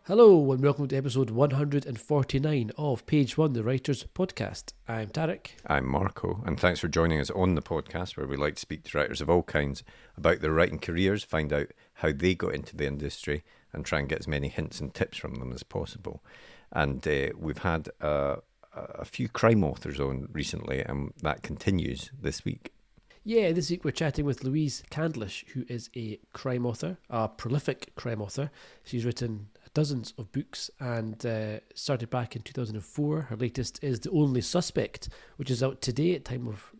Hello and welcome to episode 149 of Page One, the Writers Podcast. I'm Tarek. I'm Marco, and thanks for joining us on the podcast where we like to speak to writers of all kinds about their writing careers, find out how they got into the industry, and try and get as many hints and tips from them as possible. And we've had a few crime authors on recently, and that continues this week. Yeah, this week we're chatting with Louise Candlish, who is a crime author, a prolific crime author. She's written dozens of books and started back in 2004. Her latest is The Only Suspect, which is out today at time of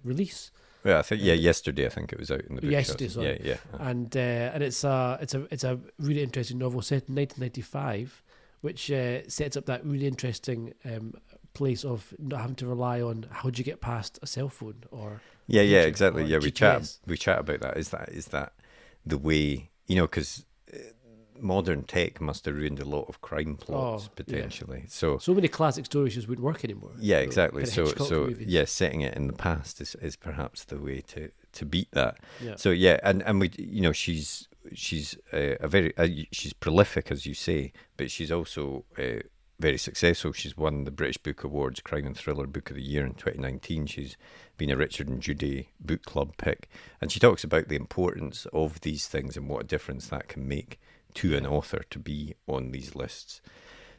release. Yeah, yesterday I think it was out in the book. Yesterday, sorry. Yeah. And it's a really interesting novel set in 1995, which sets up that really interesting place of not having to rely on how do you get past a cell phone or exactly. Yeah, GPS. we chat about that. Is that the way, because modern tech must have ruined a lot of crime plots potentially. Yeah. So many classic stories just wouldn't work anymore. Yeah, exactly. So movies. setting it in the past is perhaps the way to beat that. Yeah. So and we, she's she's prolific, as you say, but she's also very successful. She's won the British Book Awards Crime and Thriller Book of the Year in 2019. She's been a Richard Judy Book Club pick, and she talks about the importance of these things and what a difference that can make to an author to be on these lists.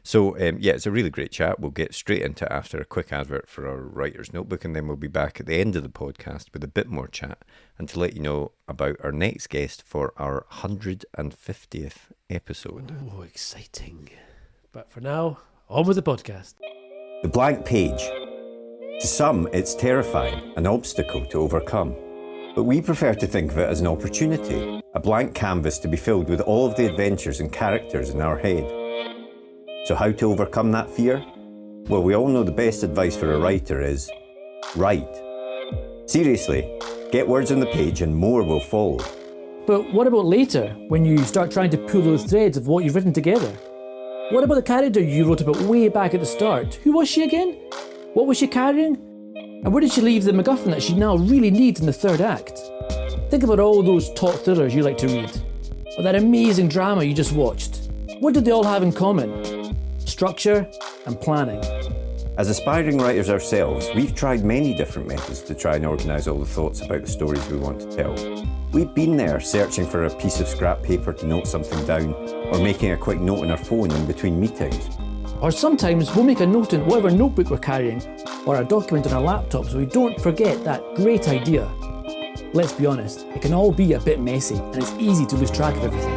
So it's a really great chat. We'll get straight into it after a quick advert for our writer's notebook, and then we'll be back at the end of the podcast with a bit more chat and to let you know about our next guest for our 150th episode. Oh, exciting. But for now, on with the podcast. The blank page. To some, it's terrifying, an obstacle to overcome. But we prefer to think of it as an opportunity, a blank canvas to be filled with all of the adventures and characters in our head. So how to overcome that fear? Well, we all know the best advice for a writer is write. Seriously, get words on the page and more will follow. But what about later, when you start trying to pull those threads of what you've written together? What about the character you wrote about way back at the start? Who was she again? What was she carrying? And where did she leave the MacGuffin that she now really needs in the third act? Think about all those top thrillers you like to read, or that amazing drama you just watched. What did they all have in common? Structure and planning. As aspiring writers ourselves, we've tried many different methods to try and organise all the thoughts about the stories we want to tell. We've been there searching for a piece of scrap paper to note something down, or making a quick note on our phone in between meetings. Or sometimes we'll make a note in whatever notebook we're carrying, or a document on our laptop so we don't forget that great idea. Let's be honest, it can all be a bit messy and it's easy to lose track of everything.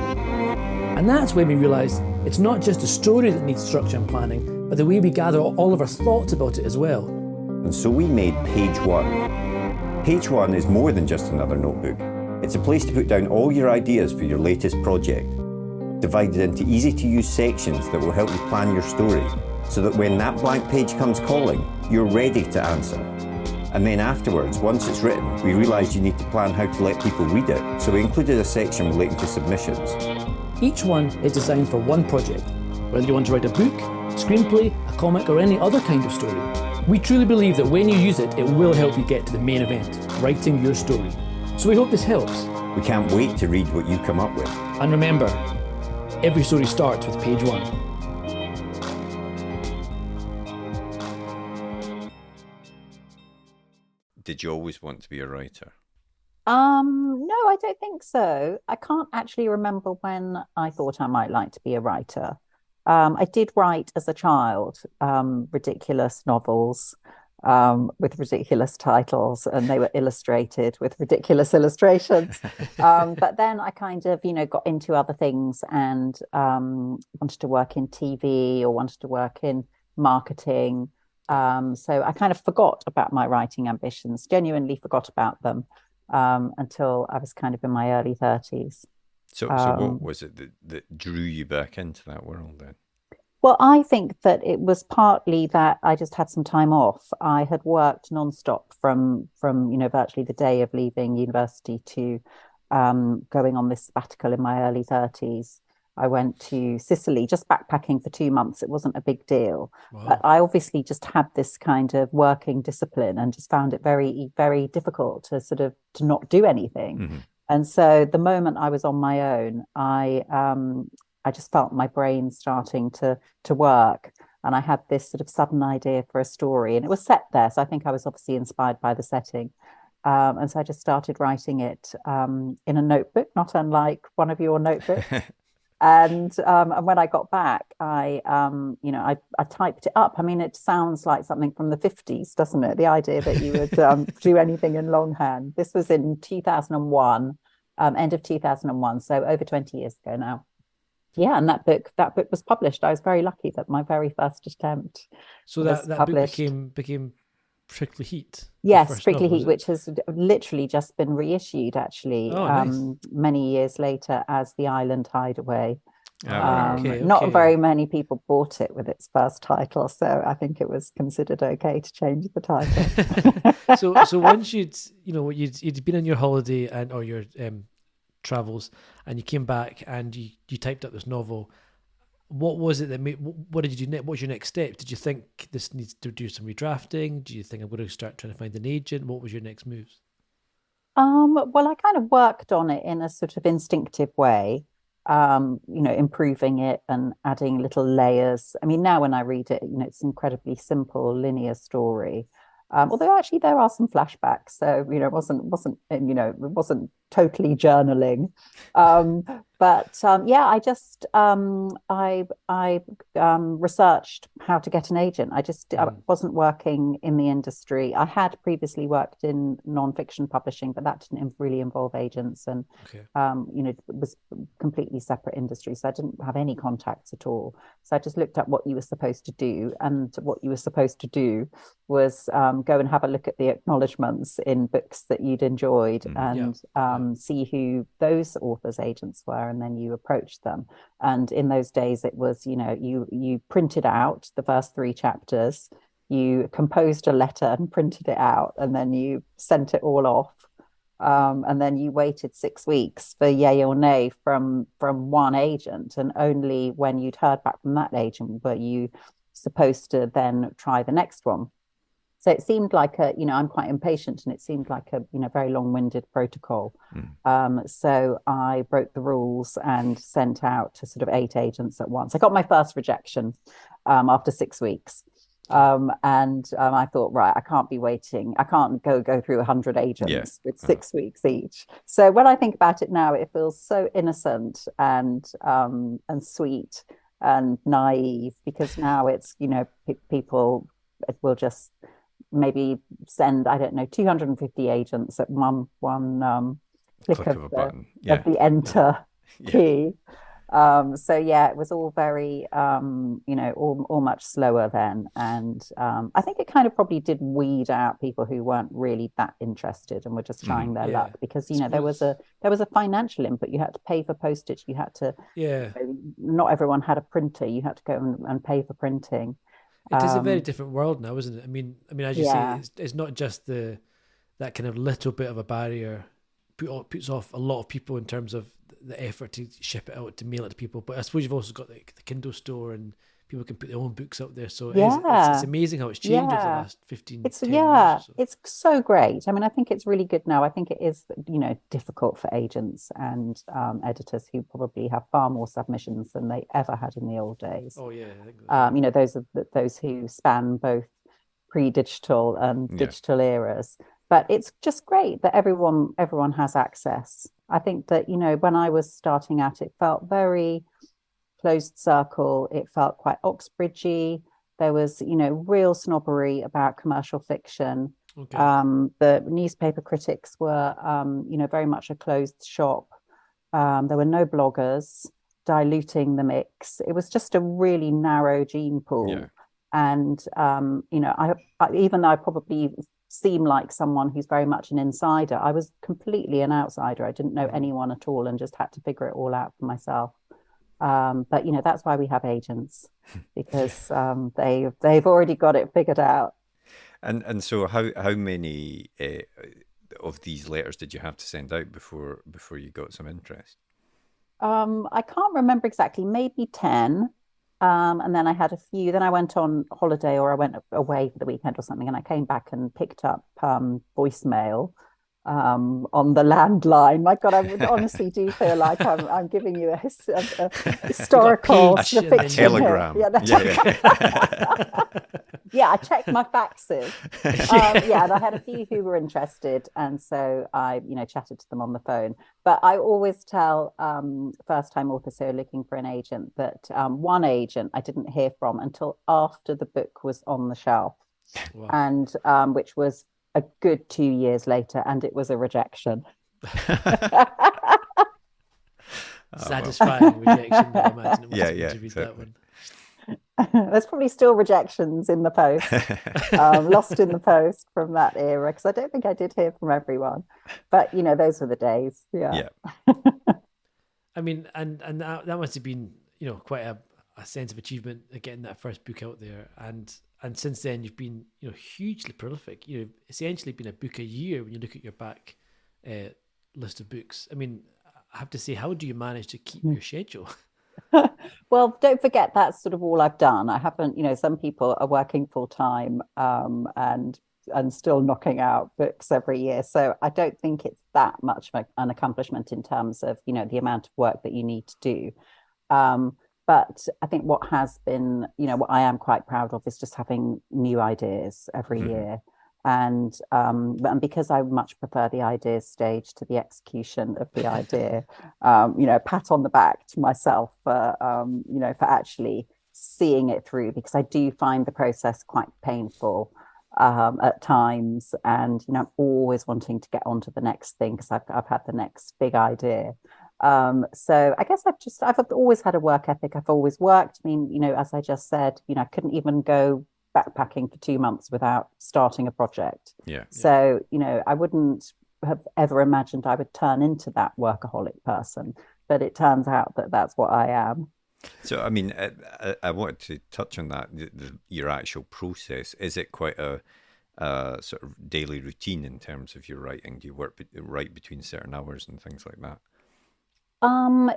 And that's when we realised it's not just the story that needs structure and planning, but the way we gather all of our thoughts about it as well. And so we made Page One. Page One is more than just another notebook. It's a place to put down all your ideas for your latest project, divided into easy-to-use sections that will help you plan your story, so that when that blank page comes calling, you're ready to answer. And then afterwards, once it's written, we realised you need to plan how to let people read it, so we included a section relating to submissions. Each one is designed for one project, whether you want to write a book, screenplay, a comic, or any other kind of story. We truly believe that when you use it, it will help you get to the main event, writing your story. So we hope this helps. We can't wait to read what you come up with. And remember, every story starts with Page One. Did you always want to be a writer? No, I don't think so. I can't actually remember when I thought I might like to be a writer. I did write as a child, ridiculous novels with ridiculous titles, and they were illustrated with ridiculous illustrations. But then I kind of, got into other things and wanted to work in TV or wanted to work in marketing. So I kind of forgot about my writing ambitions, genuinely forgot about them until I was kind of in my early 30s. So what was it that drew you back into that world then? Well, I think that it was partly that I just had some time off. I had worked nonstop from virtually the day of leaving university to going on this sabbatical in my early 30s. I went to Sicily, just backpacking for 2 months. It wasn't a big deal. Wow. But I obviously just had this kind of working discipline and just found it very, very difficult to not do anything. Mm-hmm. And so the moment I was on my own, I I just felt my brain starting to work. And I had this sort of sudden idea for a story, and it was set there. So I think I was obviously inspired by the setting. And so I just started writing it in a notebook, not unlike one of your notebooks. And when I got back, I typed it up. I mean, it sounds like something from the 50s, doesn't it? The idea that you would do anything in longhand. This was in 2001, end of 2001, so over 20 years ago now. Yeah, and that book was published. I was very lucky that my very first attempt So was that published. book became Prickly Heat. Yes, Prickly novel, Heat, which has literally just been reissued actually nice. many years later as The Island Hideaway. Okay. Not very many people bought it with its first title, so I think it was considered okay to change the title. So once you'd been on your holiday or your travels, and you came back and you typed up this novel, what was it that made, what did you do next? What was your next step? Did you think this needs to do some redrafting? Do you think I'm going to start trying to find an agent? What was your next moves? Well, I kind of worked on it in a sort of instinctive way, improving it and adding little layers. I mean, now when I read it, it's an incredibly simple linear story. Although actually there are some flashbacks, so it wasn't totally journaling. I just I researched how to get an agent. I wasn't working in the industry. I had previously worked in non-fiction publishing, but that didn't really involve agents, and it was a completely separate industry, so I didn't have any contacts at all. So I just looked up what you were supposed to do, and what you were supposed to do was go and have a look at the acknowledgements in books that you'd enjoyed, and see who those authors' agents were, and then you approached them. And in those days, it was, you printed out the first 3 chapters, you composed a letter and printed it out, and then you sent it all off. And then you waited 6 weeks for yay or nay from one agent, and only when you'd heard back from that agent were you supposed to then try the next one. So it seemed like I'm quite impatient, and it seemed like a very long-winded protocol. So I broke the rules and sent out to sort of 8 agents at once. I got my first rejection after 6 weeks. I thought, right, I can't be waiting. I can't go through 100 agents with 6 weeks each. So when I think about it now, it feels so innocent and sweet and naive, because now it's, people will just maybe send, I don't know, 250 agents at one click of a button. Of the enter key. It was all very, all much slower then. And I think it kind of probably did weed out people who weren't really that interested and were just trying their luck, because, there was a financial input. You had to pay for postage. You had to, not everyone had a printer. You had to go and pay for printing. It is a very different world now, isn't it? I mean, as you say, it's not just that kind of little bit of a barrier puts off a lot of people in terms of the effort to ship it out, to mail it to people. But I suppose you've also got the Kindle store, and people can put their own books out there. So it's amazing how it's changed over the last 10 years or so. It's so great. I mean, I think it's really good now. I think it is, difficult for agents and editors who probably have far more submissions than they ever had in the old days. Oh yeah, I think those who span both pre-digital and digital eras. But it's just great that everyone has access. I think that, when I was starting out, it felt very closed circle. It felt quite Oxbridgey. There was, real snobbery about commercial fiction. Okay. The newspaper critics were, very much a closed shop. There were no bloggers diluting the mix. It was just a really narrow gene pool. Yeah. And, I even though I probably seem like someone who's very much an insider, I was completely an outsider. I didn't know anyone at all and just had to figure it all out for myself. But that's why we have agents, because they've already got it figured out. And so how many of these letters did you have to send out before you got some interest? I can't remember exactly, maybe 10. And then I had a few. Then I went on holiday, or I went away for the weekend or something, and I came back and picked up voicemail. on the landline. My God, I would honestly do feel like I'm giving you a historical depiction telegram. Here. Yeah, I checked my faxes. And I had a few who were interested, and so I, chatted to them on the phone. But I always tell first-time authors who are looking for an agent that one agent I didn't hear from until after the book was on the shelf, wow. And which was a good 2 years later, and it was a rejection. Satisfying rejection, I imagine. It must exactly. That one. There's probably still rejections in the post, lost in the post from that era, because I don't think I did hear from everyone. But those were the days. Yeah. I mean, and that must have been quite a sense of achievement getting that first book out there, and since then you've been hugely prolific. You've essentially been a book a year when you look at your back list of books. I mean, I have to say, how do you manage to keep your schedule? Well, don't forget that's sort of all I've done. I haven't, some people are working full time and still knocking out books every year. So I don't think it's that much of an accomplishment in terms of, the amount of work that you need to do. But I think what has been, what I am quite proud of is just having new ideas every year. And because I much prefer the ideas stage to the execution of the idea, pat on the back to myself for actually seeing it through, because I do find the process quite painful at times, and I'm always wanting to get on to the next thing because I've had the next big idea. So I guess I've always had a work ethic. I've always worked. I mean, as I just said, I couldn't even go backpacking for 2 months without starting a project. So I wouldn't have ever imagined I would turn into that workaholic person, but it turns out that that's what I am. So I mean, I wanted to touch on that, your actual process. Is it quite a sort of daily routine in terms of your writing? Do you write between certain hours and things like that?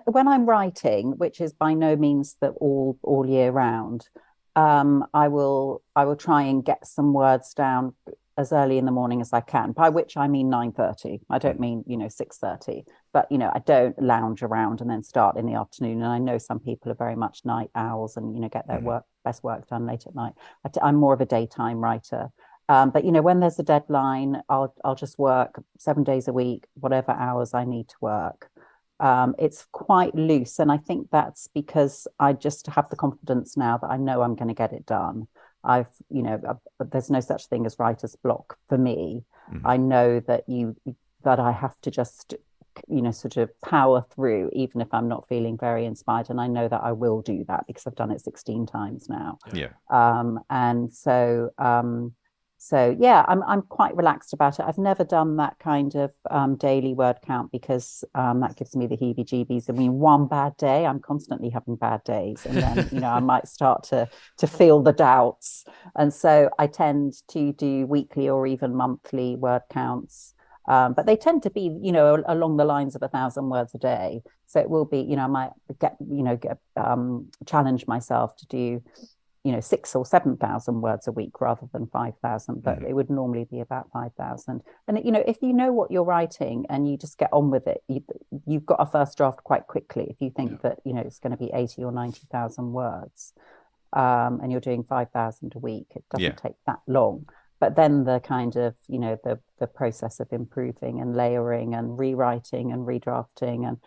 When I'm writing, which is by no means that all year round, I will try and get some words down as early in the morning as I can, by which I mean 9:30. I don't mean 6:30, but I don't lounge around and then start in the afternoon. And I know some people are very much night owls and get their best work done late at night. I'm more of a daytime writer. But when there's a deadline, I'll just work 7 days a week, whatever hours I need to work. It's quite loose, and I think that's because I just have the confidence now that I know I'm going to get it done. There's no such thing as writer's block for me. I know that I have to just sort of power through, even if I'm not feeling very inspired, and I know that I will do that because I've done it 16 times now. And so yeah, I'm quite relaxed about it. I've never done that kind of daily word count because that gives me the heebie-jeebies. I mean, one bad day, I'm constantly having bad days, and then I might start to feel the doubts. And so I tend to do weekly or even monthly word counts, but they tend to be along the lines of 1,000 words a day. So it will be I might challenge myself to do 6,000 or 7,000 words a week rather than 5,000, but it would normally be about 5,000. And if you know what you're writing and you just get on with it, you've got a first draft quite quickly. If you think that it's going to be 80 or 90,000 words, and you're doing 5,000 a week, it doesn't take that long. But then the kind of the process of improving and layering and rewriting and redrafting, and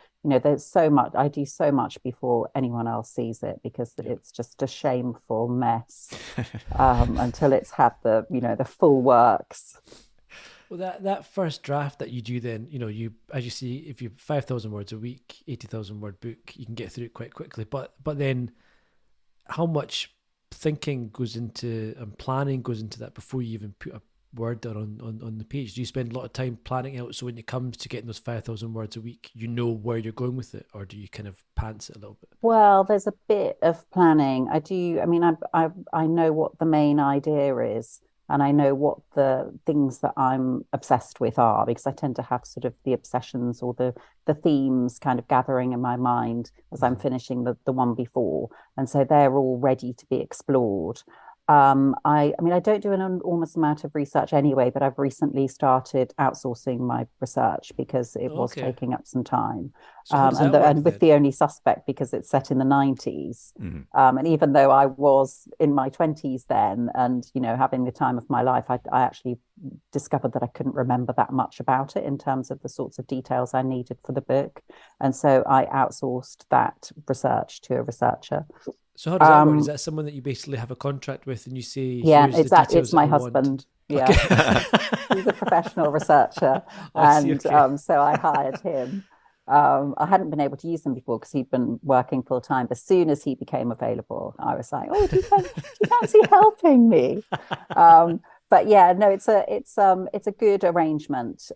there's so much. I do so much before anyone else sees it because it's just a shameful mess until it's had the full works. Well, that first draft that you do, then you, as you see, if you 5,000 words a week, 80,000 word book, you can get through it quite quickly. But then, how much thinking goes into and planning goes into that before you even put a word down on the page? Do you spend a lot of time planning out so when it comes to getting those 5,000 words a week, you know where you're going with it, or do you kind of pants it a little bit? Well, there's a bit of planning. I do. I mean, I know what the main idea is, and I know what the things that I'm obsessed with are, because I tend to have sort of the obsessions or the themes kind of gathering in my mind as I'm finishing the one before. And so they're all ready to be explored. I mean, I don't do an enormous amount of research anyway, but I've recently started outsourcing my research because it was taking up some time. So how does that work And with then? The Only Suspect, because it's set in the 90s. And even though I was in my 20s then and, having the time of my life, I actually discovered that I couldn't remember that much about it in terms of the sorts of details I needed for the book. And so I outsourced that research to a researcher. So how does that work? Is that someone that you basically have a contract with and you say, Yeah, here's the details it's my that I want? husband. Yeah. Okay. He's a professional researcher. I see, And okay. so I hired him. I hadn't been able to use him before because he'd been working full time. But as soon as he became available, I was like, "Oh, do you fancy helping me?" But yeah, no, it's a good arrangement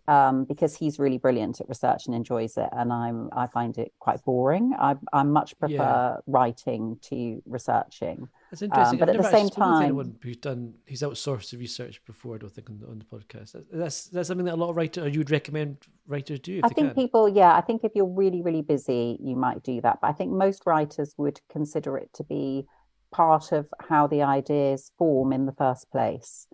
because he's really brilliant at research and enjoys it, and I find it quite boring. I much Yeah. prefer writing to researching. That's interesting. But I've at never the same actually spoken to time, anyone who's outsourced research before, I don't think, on the podcast. That's something that a lot of writers, or you would recommend writers do if I they think can. people, yeah, I think if you're really, really busy, you might do that. But I think most writers would consider it to be part of how the ideas form in the first place,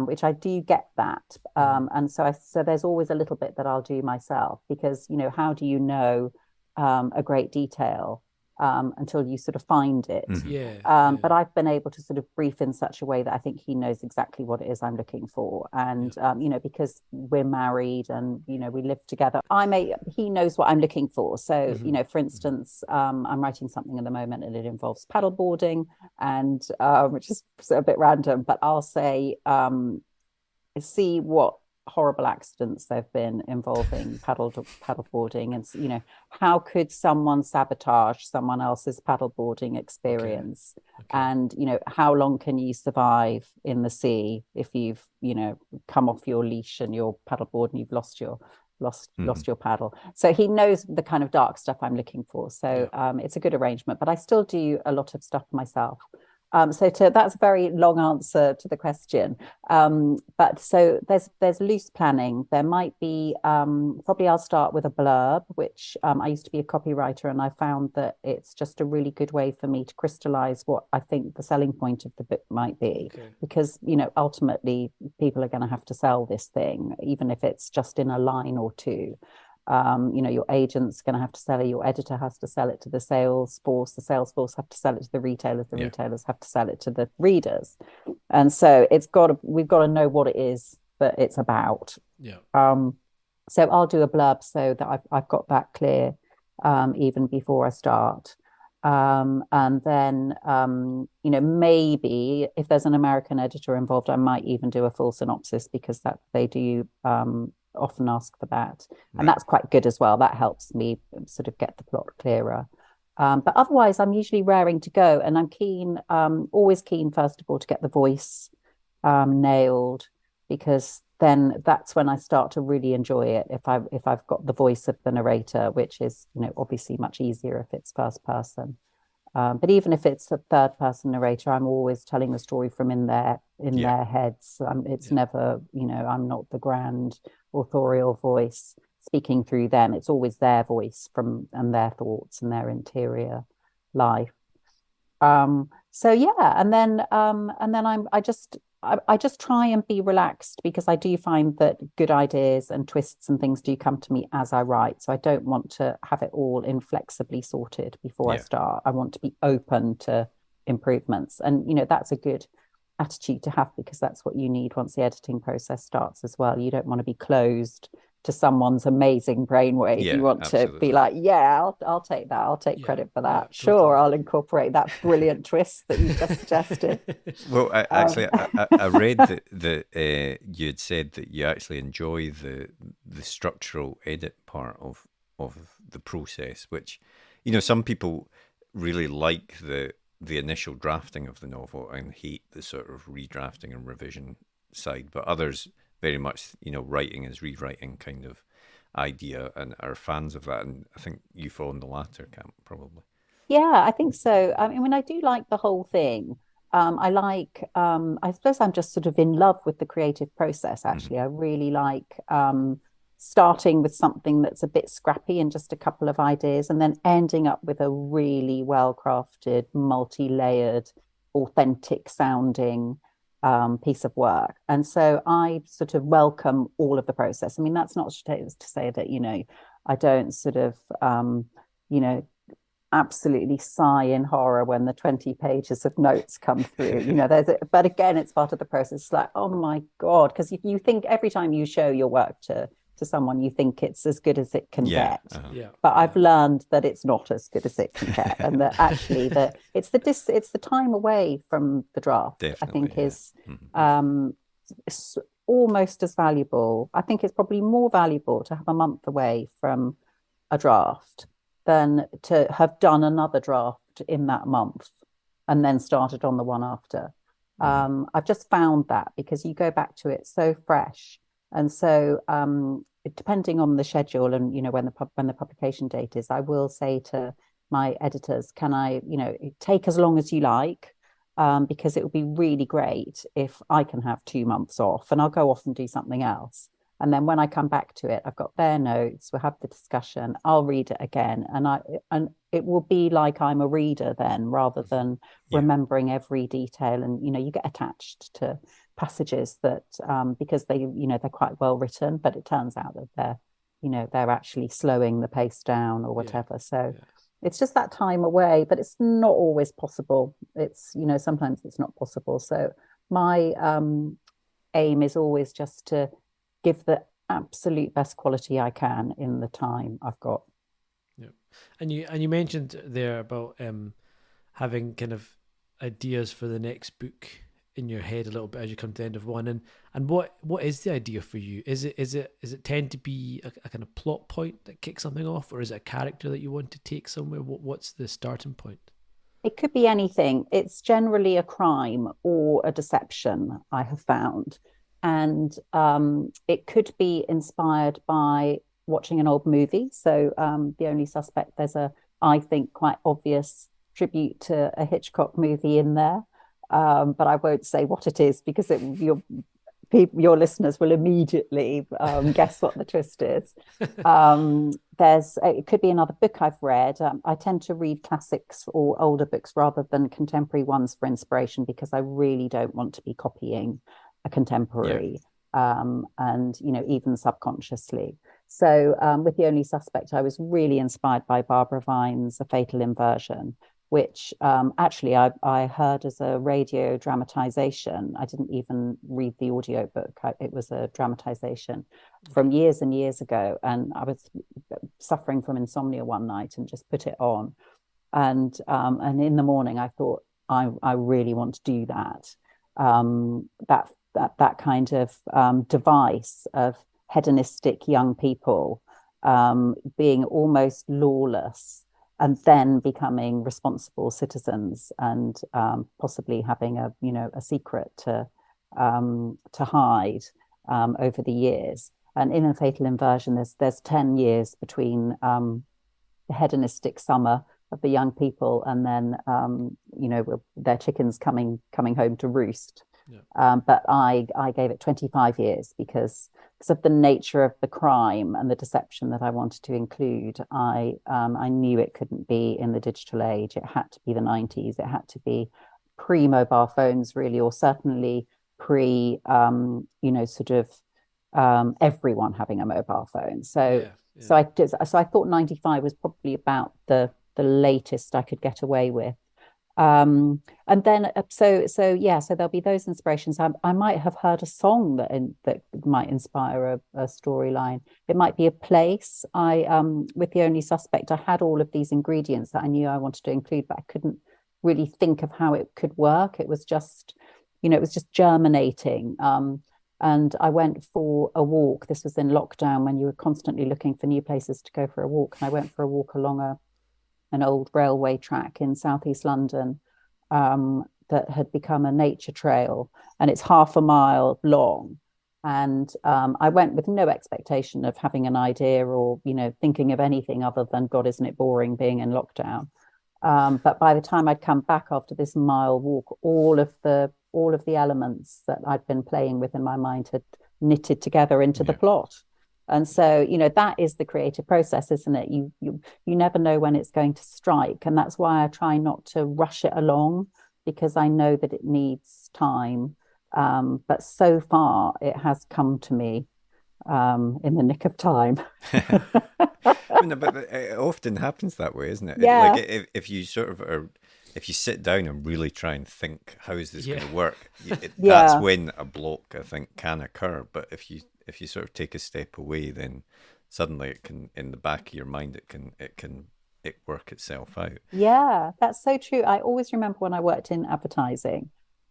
which I do get that. And so there's always a little bit that I'll do myself because, how do you know a great detail until you sort of find it? Yeah, But I've been able to sort of brief in such a way that I think he knows exactly what it is I'm looking for. And, because we're married and, we live together, he knows what I'm looking for. So, for instance, I'm writing something at the moment and it involves paddleboarding and which is a bit random, but I'll say, see what horrible accidents there've been involving paddleboarding and how could someone sabotage someone else's paddleboarding experience. Okay. And how long can you survive in the sea if you've come off your leash and your paddleboard and you've lost your paddle. So he knows the kind of dark stuff I'm looking for, so it's a good arrangement, but I still do a lot of stuff myself. That's a very long answer to the question. But so there's loose planning. There might be probably I'll start with a blurb, which I used to be a copywriter, and I found that it's just a really good way for me to crystallize what I think the selling point of the book might be. Okay. Because ultimately people are going to have to sell this thing, even if it's just in a line or two. Your agent's going to have to sell it, your editor has to sell it to the sales force have to sell it to the retailers, retailers have to sell it to the readers. And so we've got to know what it is that it's about. Yeah. So I'll do a blurb so that I've got that clear even before I start. And then, maybe if there's an American editor involved, I might even do a full synopsis because that they do often ask for that. And that's quite good as well. That helps me sort of get the plot clearer. But otherwise, I'm usually raring to go. And I'm always keen, first of all, to get the voice nailed, because then that's when I start to really enjoy it. If I've got the voice of the narrator, which is, obviously much easier if it's first person. But even if it's a third person narrator, I'm always telling the story from in their heads. It's never, I'm not the grand authorial voice speaking through them. It's always their voice and their thoughts and their interior life. And then I just try and be relaxed because I do find that good ideas and twists and things do come to me as I write. So I don't want to have it all inflexibly sorted before I start. I want to be open to improvements. And, that's a good attitude to have because that's what you need once the editing process starts as well. You don't want to be closed to someone's amazing brainwave. You want to be like, I'll take that. I'll take credit for that. Sure, totally. I'll incorporate that brilliant twist that you just suggested. Well, I read that you had said that you actually enjoy the structural edit part of the process, which, some people really like the initial drafting of the novel and hate the sort of redrafting and revision side, but others very much, writing is rewriting kind of idea and are fans of that. And I think you fall in the latter camp, probably. Yeah, I think so. I mean, I do like the whole thing. I suppose I'm just sort of in love with the creative process, actually. I really like starting with something that's a bit scrappy and just a couple of ideas and then ending up with a really well-crafted, multi-layered, authentic sounding piece of work. And so I sort of welcome all of the process. I mean, that's not to say that, you know, I don't sort of, you know, absolutely sigh in horror when the 20 pages of notes come through. You know, but again, it's part of the process. It's like, oh my God, because if you think every time you show your work to someone, you think it's as good as it can get. But I've learned that it's not as good as it can get, and that actually that it's the time away from the draft. Definitely, I think is almost as valuable. I think it's probably more valuable to have a month away from a draft than to have done another draft in that month and then started on the one after. I've just found that because you go back to it so fresh. And so depending on the schedule and, you know, when the publication date is, I will say to my editors, can I, you know, take as long as you like, because it would be really great if I can have 2 months off and I'll go off and do something else. And then when I come back to it, I've got their notes, we'll have the discussion, I'll read it again. And it will be like I'm a reader then, rather than remembering every detail. And, you know, you get attached to passages that, because they, you know, they're quite well written, but it turns out that they're actually slowing the pace down or whatever. So it's just that time away, but it's not always possible. It's, you know, sometimes it's not possible. So my aim is always just to give the absolute best quality I can in the time I've got. Yeah, and you mentioned there about having kind of ideas for the next book in your head a little bit as you come to the end of one, and what is the idea for you? Is it tend to be a kind of plot point that kicks something off, or is it a character that you want to take somewhere? What's the starting point? It could be anything. It's generally a crime or a deception, I have found. And it could be inspired by watching an old movie. So The Only Suspect, there's I think, quite obvious tribute to a Hitchcock movie in there. But I won't say what it is because your listeners will immediately guess what the twist is. It could be another book I've read. I tend to read classics or older books rather than contemporary ones for inspiration, because I really don't want to be copying a contemporary, and, you know, even subconsciously. So with The Only Suspect, I was really inspired by Barbara Vine's A Fatal Inversion, which actually I heard as a radio dramatization. I didn't even read the audiobook. It was a dramatization from years and years ago. And I was suffering from insomnia one night and just put it on. And in the morning, I thought, I really want to do that. That kind of device of hedonistic young people being almost lawless and then becoming responsible citizens, and possibly having a secret to hide over the years. And in A Fatal Inversion, there's 10 years between the hedonistic summer of the young people and then their chickens coming home to roost. But I gave it 25 years because of the nature of the crime and the deception that I wanted to include. I knew it couldn't be in the digital age. It had to be the 90s. It had to be pre-mobile phones, really, or certainly pre, everyone having a mobile phone. So I thought 95 was probably about the latest I could get away with. And then so there'll be those inspirations. I might have heard a song that might inspire a storyline. It might be a place. With The Only Suspect, I had all of these ingredients that I knew I wanted to include, but I couldn't really think of how it could work. It was just germinating. And I went for a walk. This was in lockdown when you were constantly looking for new places to go for a walk. And I went for a walk along an old railway track in southeast London that had become a nature trail, and it's 1/2 mile long. And I went with no expectation of having an idea or thinking of anything other than, God, isn't it boring being in lockdown? But by the time I'd come back after this mile walk, all of the elements that I'd been playing with in my mind had knitted together into the plot. And so, that is the creative process, isn't it? You never know when it's going to strike. And that's why I try not to rush it along, because I know that it needs time. But so far, it has come to me in the nick of time. No, but it often happens that way, isn't it? Yeah. Like if you sort of are, if you sit down and really try and think, how is this going to work? That's when a block, I think, can occur. But if you sort of take a step away, then suddenly it can, in the back of your mind, it can work itself out. Yeah, that's so true. I always remember when I worked in advertising,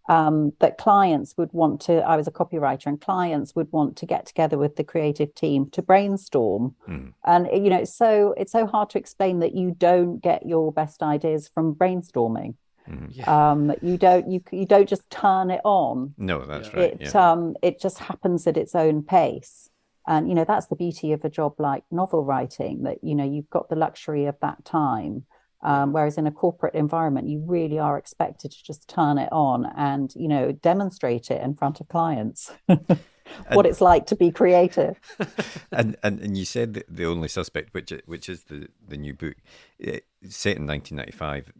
that clients would want to, I was a copywriter, and clients would want to get together with the creative team to brainstorm. And it's so hard to explain that you don't get your best ideas from brainstorming. You don't just turn it on. No, that's right. It just happens at its own pace. And that's the beauty of a job like novel writing, that you've got the luxury of that time. Whereas in a corporate environment, you really are expected to just turn it on and, demonstrate it in front of clients, what it's like to be creative. And you said that The Only Suspect, which is the new book, set in 1995.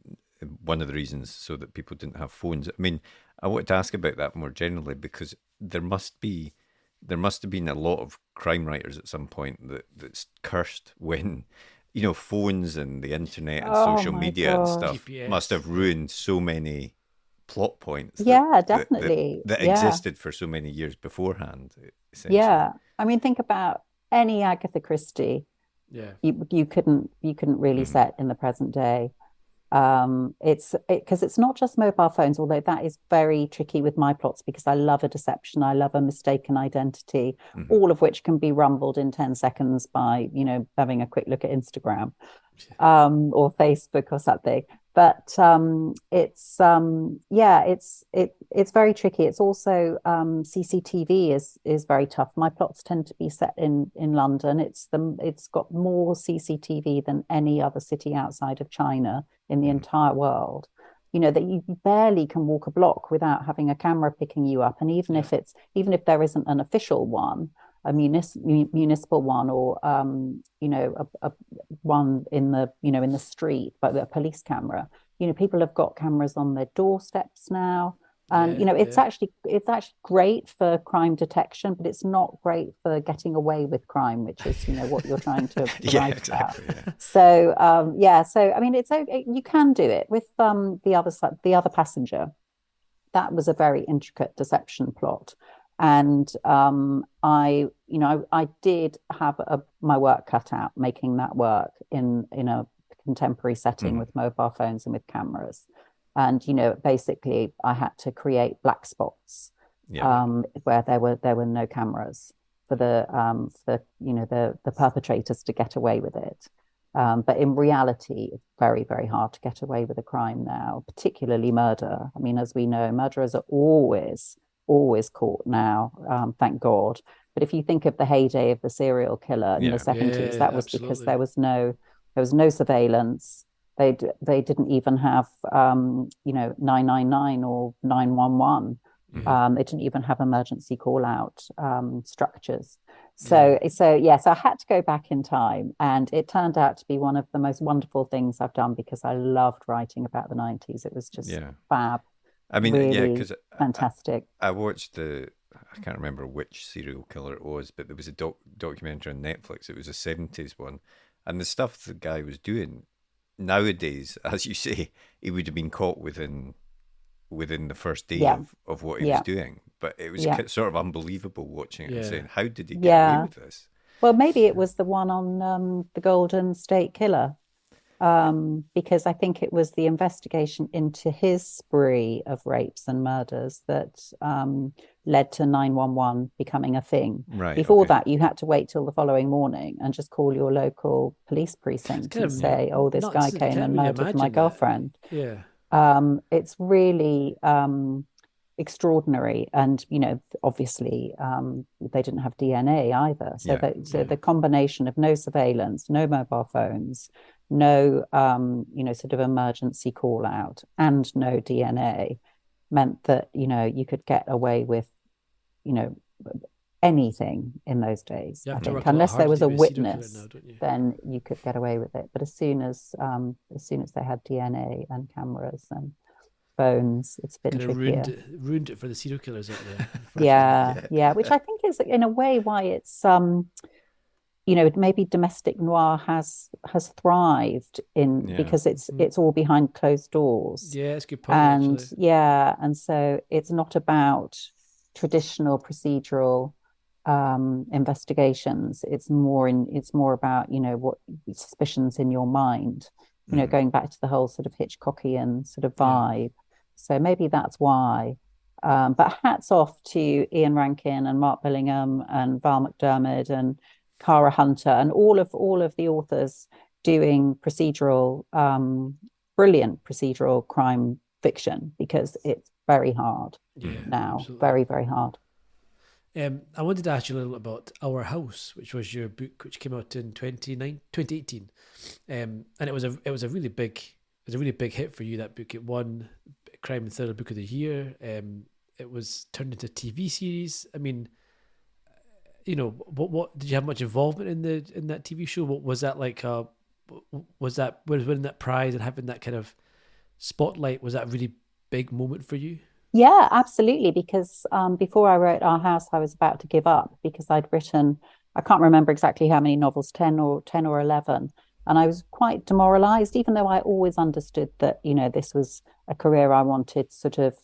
One of the reasons so that people didn't have phones. I mean, I wanted to ask about that more generally, because there must have been a lot of crime writers at some point that's cursed when, phones and the internet and social media and stuff GPS. Must have ruined so many plot points. Definitely. That existed for so many years beforehand. Essentially. Yeah, I mean, think about any Agatha Christie. Yeah, you couldn't really set in the present day. Because it's not just mobile phones, although that is very tricky with my plots, because I love a deception, I love a mistaken identity, all of which can be rumbled in 10 seconds by having a quick look at Instagram or Facebook or something. But it's very tricky. It's also CCTV is very tough. My plots tend to be set in London. It's got more CCTV than any other city outside of China in the entire world. That you barely can walk a block without having a camera picking you up. And even if there isn't an official one, a municipal one, or a one in the street, but a police camera. People have got cameras on their doorsteps now, and it's actually great for crime detection, but it's not great for getting away with crime, which is what you're trying to write about. Yeah. So I mean, you can do it with the other passenger. That was a very intricate deception plot. And I did have my work cut out making that work in a contemporary setting with mobile phones and with cameras. And basically I had to create black spots where there were no cameras for the perpetrators to get away with it. But in reality, it's very, very hard to get away with a crime now, particularly murder. I mean, as we know, murderers are always caught now, thank God. But if you think of the heyday of the serial killer in the 70s, that was because there was no surveillance. They didn't even have 999 or 911. They didn't even have emergency call out structures. So I had to go back in time, and it turned out to be one of the most wonderful things I've done, because I loved writing about the 90s. It was just fab. I mean, really because fantastic. I watched I can't remember which serial killer it was, but there was a documentary on Netflix. It was a 70s one, and the stuff the guy was doing nowadays, as you say, he would have been caught within the first day of what he was doing. But it was sort of unbelievable watching it and saying, how did he get away with this? Well, maybe it was the one on the Golden State Killer. Because I think it was the investigation into his spree of rapes and murders that led to 911 becoming a thing. Right. Before that, you had to wait till the following morning and just call your local police precinct and say, "Oh, this guy came and murdered my girlfriend." Yeah. It's really extraordinary, and obviously they didn't have DNA either. So the combination of no surveillance, no mobile phones, no sort of emergency call out, and no DNA meant that you could get away with anything in those days. I think, unless there was a witness, then you could get away with it. But as soon as they had DNA and cameras, and bones. It's a bit Kind of trickier. ruined it for the serial killers out there. Yeah, which I think is in a way why it's maybe domestic noir has thrived because it's all behind closed doors. Yeah, it's a good point, And actually. and so it's not about traditional procedural investigations. It's more about, what suspicions in your mind, going back to the whole sort of Hitchcockian sort of vibe. So maybe that's why. But hats off to Ian Rankin and Mark Billingham and Val McDermid and Cara Hunter and all of the authors doing brilliant procedural crime fiction, because it's very hard now. Absolutely. Very, very hard. I wanted to ask you a little about Our House, which was your book, which came out in 2018, and it was a really big hit for you. That book, it won Crime and Thriller Book of the Year. It was turned into a TV series. I mean, what did you have much involvement in that TV show? What was that like? Was winning that prize and having that kind of spotlight, was that a really big moment for you? Yeah, absolutely. Because before I wrote Our House, I was about to give up because I'd written, I can't remember exactly how many novels, 10 or 11. And I was quite demoralized, even though I always understood that, this was a career I wanted sort of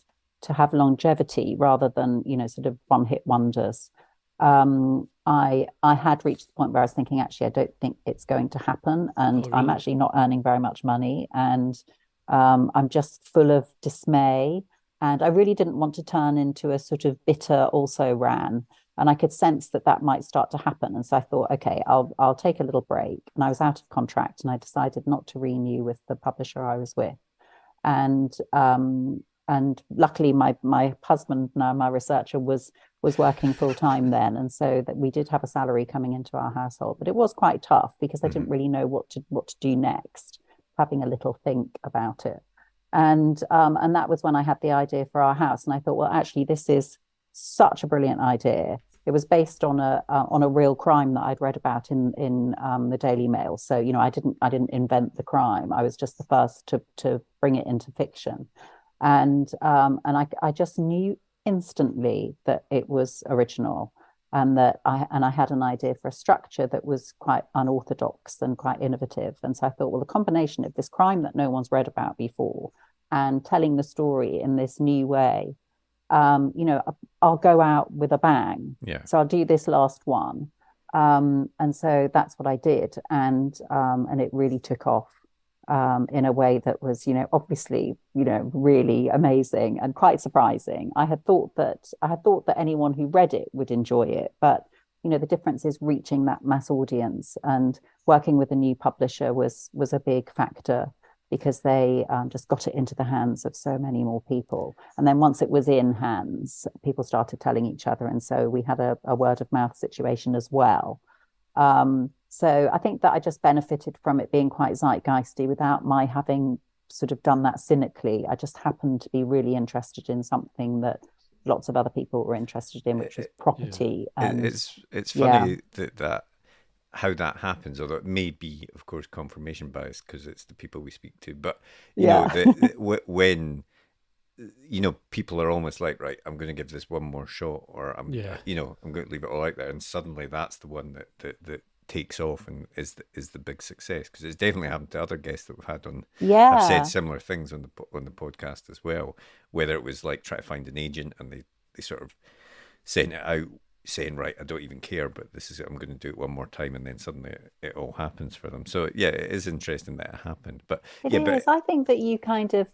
to have longevity rather than, sort of one-hit wonders. I had reached the point where I was thinking, actually, I don't think it's going to happen. And I'm actually not earning very much money. And I'm just full of dismay. And I really didn't want to turn into a sort of bitter also ran. And I could sense that might start to happen. And so I thought, okay, I'll take a little break. And I was out of contract and I decided not to renew with the publisher I was with. And luckily my husband, now my researcher, was working full time then. And so that we did have a salary coming into our household. But it was quite tough because I didn't really know what to do next, having a little think about it. And that was when I had the idea for Our House. And I thought, well, actually, this is such a brilliant idea. It was based on a real crime that I'd read about in the Daily Mail. So, I didn't invent the crime. I was just the first to bring it into fiction. And I just knew instantly that it was original, and that I had an idea for a structure that was quite unorthodox and quite innovative. And so I thought, well, the combination of this crime that no one's read about before and telling the story in this new way, I'll go out with a bang. Yeah. So I'll do this last one. And so that's what I did. And it really took off in a way that was, obviously, really amazing and quite surprising. I had thought that anyone who read it would enjoy it, but the difference is reaching that mass audience, and working with a new publisher was a big factor, because they just got it into the hands of so many more people. And then once it was in hands, people started telling each other, and so we had a word of mouth situation as well. So I think that I just benefited from it being quite zeitgeisty without my having sort of done that cynically. I just happened to be really interested in something that lots of other people were interested in, which was property. Yeah. And it's funny that how that happens, although it may be, of course, confirmation bias because it's the people we speak to. But you know, when people are almost like, right, I'm going to give this one more shot, or I'm going to leave it all out there, and suddenly that's the one that takes off and is the big success. Because it's definitely happened to other guests that we've had on. Have said similar things on the podcast as well. Whether it was like try to find an agent and they sort of sent it out saying, right, I don't even care, but this is it, I'm going to do it one more time, and then suddenly it all happens for them. So yeah, it is interesting that it happened. But but I think that you kind of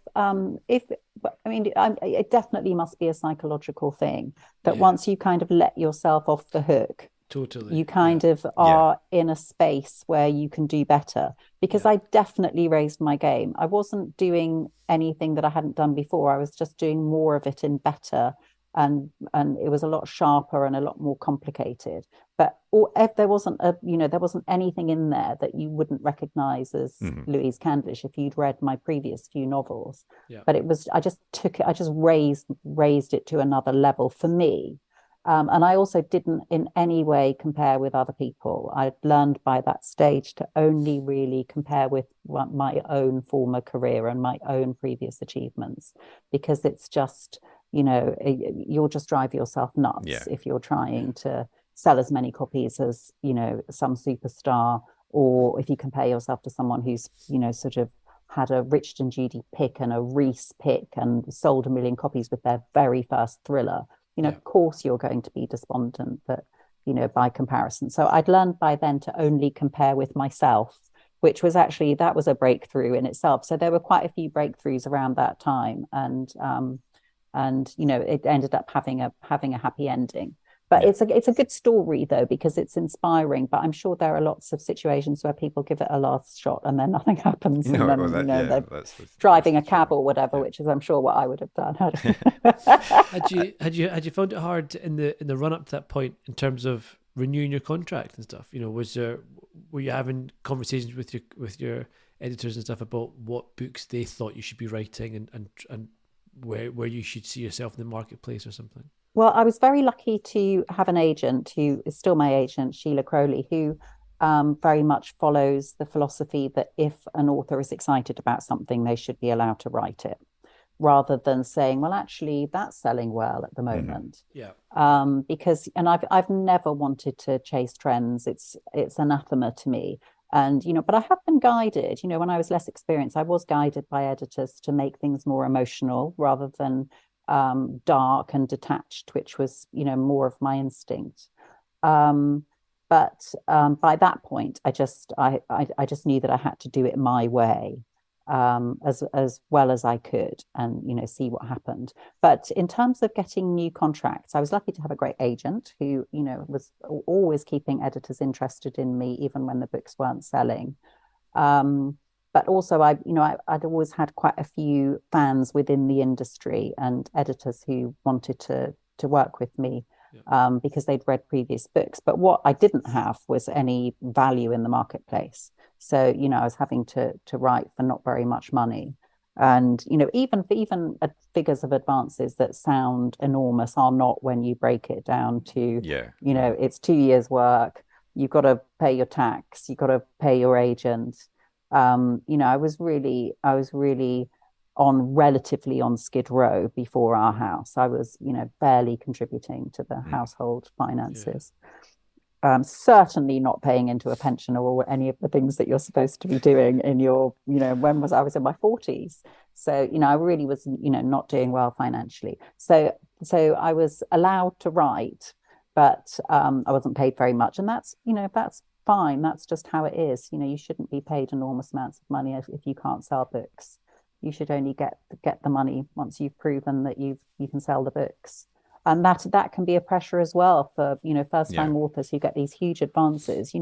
it definitely must be a psychological thing that once you kind of let yourself off the hook, totally, you kind of are in a space where you can do better. Because I definitely raised my game. I wasn't doing anything that I hadn't done before. I was just doing more of it in better. And it was a lot sharper and a lot more complicated. But if there wasn't anything in there that you wouldn't recognize as Louise Candlish if you'd read my previous few novels. But it was, I just raised it to another level for me. And I also didn't in any way compare with other people. I'd learned by that stage to only really compare with my own former career and my own previous achievements, because it's just, you'll just drive yourself nuts if you're trying to sell as many copies as, some superstar, or if you compare yourself to someone who's, sort of had a Richard Judy pick and a Reese pick and sold 1 million copies with their very first thriller. Of course you're going to be despondent, but, by comparison. So I'd learned by then to only compare with myself, which was actually, that was a breakthrough in itself. So there were quite a few breakthroughs around that time. And it ended up having a happy ending. But it's a good story, though, because it's inspiring. But I'm sure there are lots of situations where people give it a last shot and then nothing happens. No, and then, they're driving a cab or whatever, which is, I'm sure, what I would have done. Had you found it hard in the run up to that point in terms of renewing your contract and stuff? Were you having conversations with your editors and stuff about what books they thought you should be writing and where you should see yourself in the marketplace or something? Well, I was very lucky to have an agent who is still my agent, Sheila Crowley, who very much follows the philosophy that if an author is excited about something, they should be allowed to write it, rather than saying, well, actually, that's selling well at the moment. Because, and I've never wanted to chase trends. It's anathema to me. And, but I have been guided, when I was less experienced, I was guided by editors to make things more emotional rather than dark and detached, which was, more of my instinct. But by that point, I just knew that I had to do it my way, as well as I could, and see what happened. But in terms of getting new contracts, I was lucky to have a great agent who, was always keeping editors interested in me, even when the books weren't selling. But also, I'd always had quite a few fans within the industry and editors who wanted to work with me because they'd read previous books. But what I didn't have was any value in the marketplace. So, I was having to write for not very much money. And, even figures of advances that sound enormous are not when you break it down to, it's 2 years' work. You've got to pay your tax. You've got to pay your agent. I was really relatively on Skid Row before our house. I was, barely contributing to the household finances. Certainly not paying into a pension or any of the things that you're supposed to be doing in your, I was in my 40s. So, I really was, not doing well financially. So I was allowed to write, but I wasn't paid very much. And that's fine. That's just how it is. You shouldn't be paid enormous amounts of money if you can't sell books. You should only get the money once you've proven that you can sell the books. And that can be a pressure as well for, first-time authors who get these huge advances.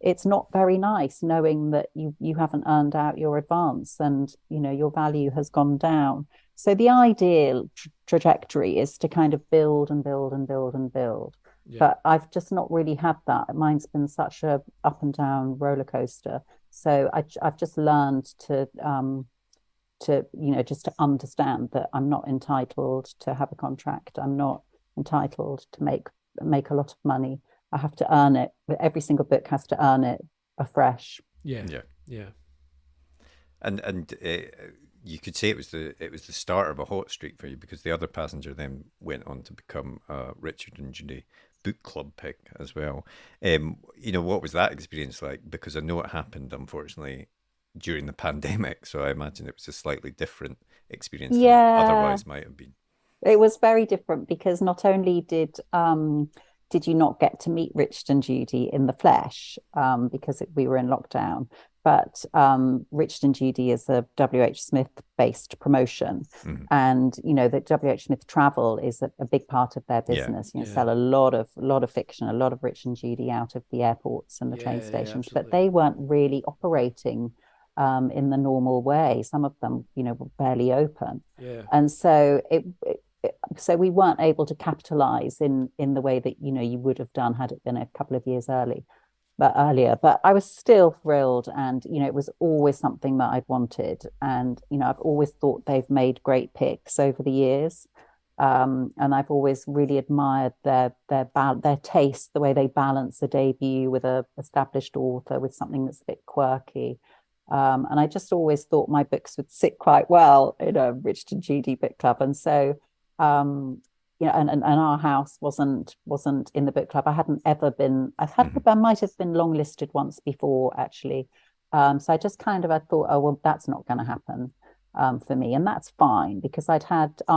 It's not very nice knowing that you haven't earned out your advance and, your value has gone down. So the ideal trajectory is to kind of build and build and build and build. Yeah. But I've just not really had that. Mine's been such a up and down roller coaster. So I've just learned to just to understand that I'm not entitled to have a contract. I'm not entitled to make a lot of money. I have to earn it. Every single book has to earn it afresh. Yeah. And you could say it was the start of a hot streak for you, because the other passenger then went on to become Richard and Judy Book Club pick as well. What was that experience like? Because I know it happened, unfortunately, during the pandemic, so I imagine it was a slightly different experience than otherwise might have been. It was very different because not only did you not get to meet Richard and Judy in the flesh because we were in lockdown, but Richard and Judy is a W.H. Smith based promotion, and that W.H. Smith travel is a big part of their business. Sell a lot of fiction, a lot of Richard and Judy out of the airports and the train stations, but they weren't really operating in the normal way. Some of them, were barely open, and so so we weren't able to capitalize in the way that you would have done had it been a couple of years earlier. But I was still thrilled, and it was always something that I'd wanted, and I've always thought they've made great picks over the years. And I've always really admired their taste, the way they balance a debut with a established author with something that's a bit quirky. And I just always thought my books would sit quite well in a Richard Judy Book Club. And so, and our house wasn't in the book club. I hadn't ever been. I might have been longlisted once before, actually. So I just I thought, oh well, that's not going to happen for me, and that's fine, because our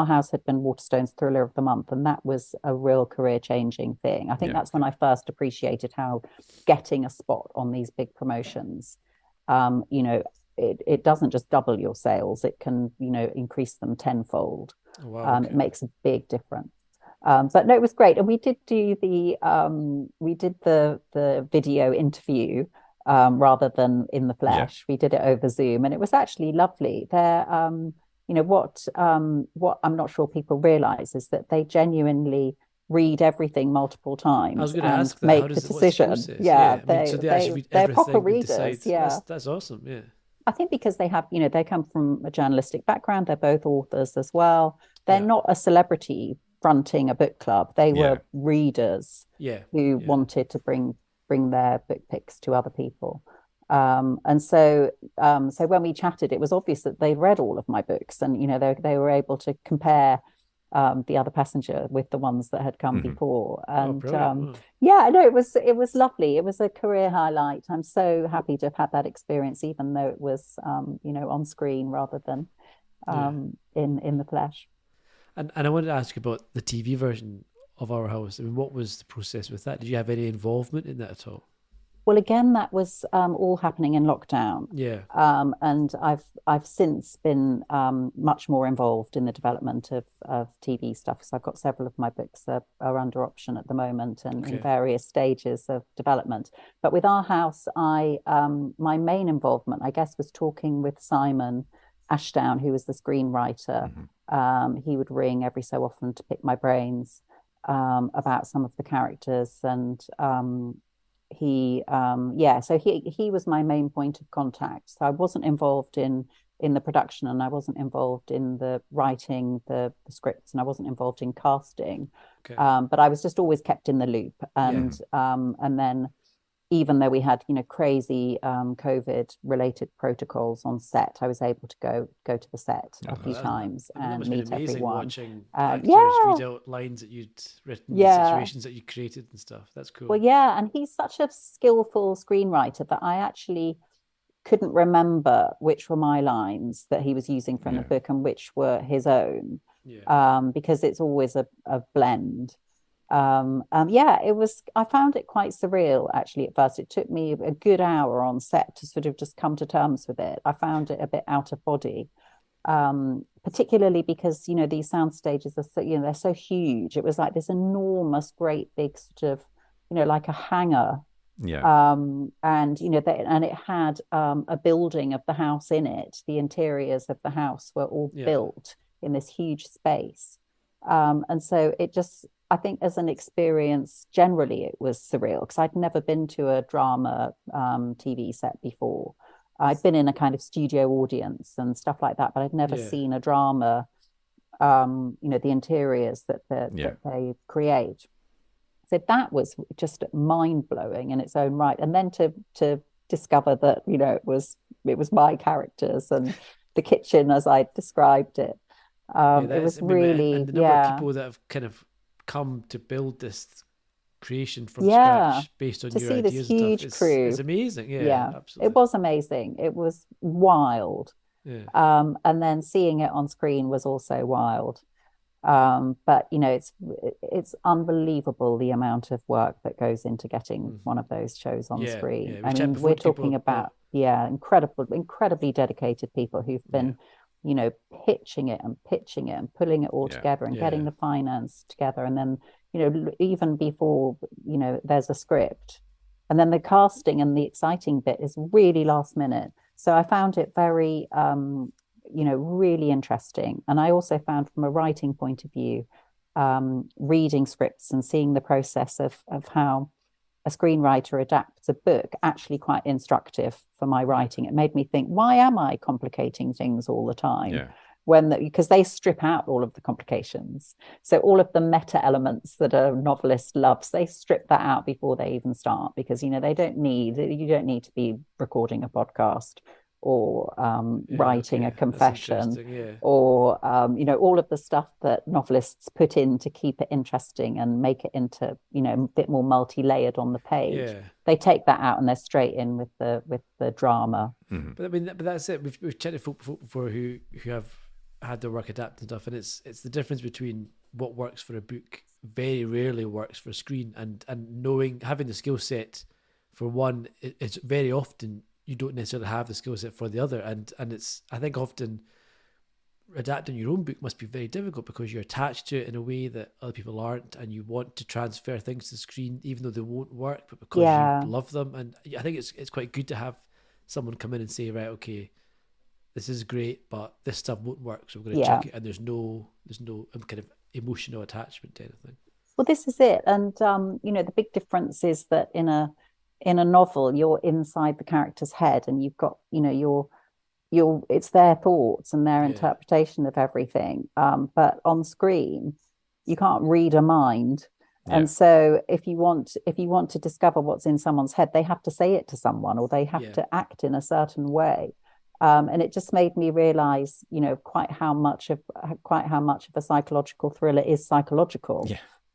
house had been Waterstone's Thriller of the Month, and that was a real career-changing thing. I think that's when I first appreciated how getting a spot on these big promotions, it doesn't just double your sales; it can increase them tenfold. Oh, wow, okay. It makes a big difference. But no, it was great, and we did do the video interview rather than in the flesh. We did it over Zoom, and it was actually lovely. What I'm not sure people realize is that they genuinely read everything multiple times. I was going to ask that. Make the decision. So they actually read they're everything proper and readers. decide. Yeah, that's awesome. Yeah. I think because they have, they come from a journalistic background. They're both authors as well. They're not a celebrity fronting a book club. They were readers who wanted to bring their book picks to other people. And so when we chatted, it was obvious that they read all of my books, and they were able to compare the other passenger with the ones that had come before. And it was lovely. It was a career highlight. I'm so happy to have had that experience, even though it was on screen rather than in the flesh. And I wanted to ask you about the TV version of Our House. I mean, what was the process with that? Did you have any involvement in that at all? Well, again, that was all happening in lockdown. Yeah. And I've since been much more involved in the development of TV stuff, because I've got several of my books that are under option at the moment and in various stages of development. But with Our House, my main involvement, I guess, was talking with Simon Ashdown, who was the screenwriter. He would ring every so often to pick my brains about some of the characters, and he was my main point of contact. So I wasn't involved in the production, and I wasn't involved in the writing the scripts, and I wasn't involved in casting. But I was just always kept in the loop, and then, even though we had crazy COVID related protocols on set, I was able to go to the set a few times and meet everyone. Watching actors read out lines that you'd written, situations that you created and stuff. That's cool. Well, and he's such a skillful screenwriter that I actually couldn't remember which were my lines that he was using from the book and which were his own, because it's always a blend. It was, I found it quite surreal, actually. At first, it took me a good hour on set to sort of just come to terms with it. I found it a bit out of body, particularly because these sound stages are so, they're so huge. It was like this enormous, great big sort of like a hangar, and and it had a building of the house in it. The interiors of the house were all built in this huge space, and so it just, I think, as an experience, generally, it was surreal, because I'd never been to a drama TV set before. I'd been in a kind of studio audience and stuff like that, but I'd never seen a drama, the interiors that they create. So that was just mind-blowing in its own right. And then to discover that, it was my characters and the kitchen as I described it. It was really, and the number of people that have kind of come to build this creation from scratch based on your ideas. This huge and stuff. crew. It's amazing. Yeah, absolutely. It was amazing. It was wild. And then seeing it on screen was also wild. But it's unbelievable the amount of work that goes into getting one of those shows on screen. I mean, we're talking about incredibly dedicated people who've been pitching it and pulling it all together and getting the finance together, and then even before there's a script, and then the casting and the exciting bit is really last minute. So I found it very really interesting. And I also found, from a writing point of view, reading scripts and seeing the process of how a screenwriter adapts a book, actually quite instructive for my writing. It made me think, why am I complicating things all the time? because they strip out all of the complications. So all of the meta elements that a novelist loves, they strip that out before they even start, because you don't need to be recording a podcast or writing a confession, or all of the stuff that novelists put in to keep it interesting and make it into a bit more multi-layered on the page. They take that out and they're straight in with the drama. Mm-hmm. But I mean, but that's it. We've chatted to folk before who have had their work adapted and stuff, and it's the difference between what works for a book very rarely works for a screen, and having the skill set for one, it's very often you don't necessarily have the skill set for the other, and it's, I think, often adapting your own book must be very difficult because you're attached to it in a way that other people aren't, and you want to transfer things to the screen even though they won't work, but because you love them. And I think it's quite good to have someone come in and say, right, okay, this is great, but this stuff won't work, so we're going to check it, and there's no kind of emotional attachment to anything. Well, this is it. And the big difference is that in a novel, you're inside the character's head, and you've got it's their thoughts and their interpretation of everything. But on screen, you can't read a mind. And so if you want to discover what's in someone's head, they have to say it to someone, or they have to act in a certain way. And it just made me realize, quite how much of a psychological thriller is psychological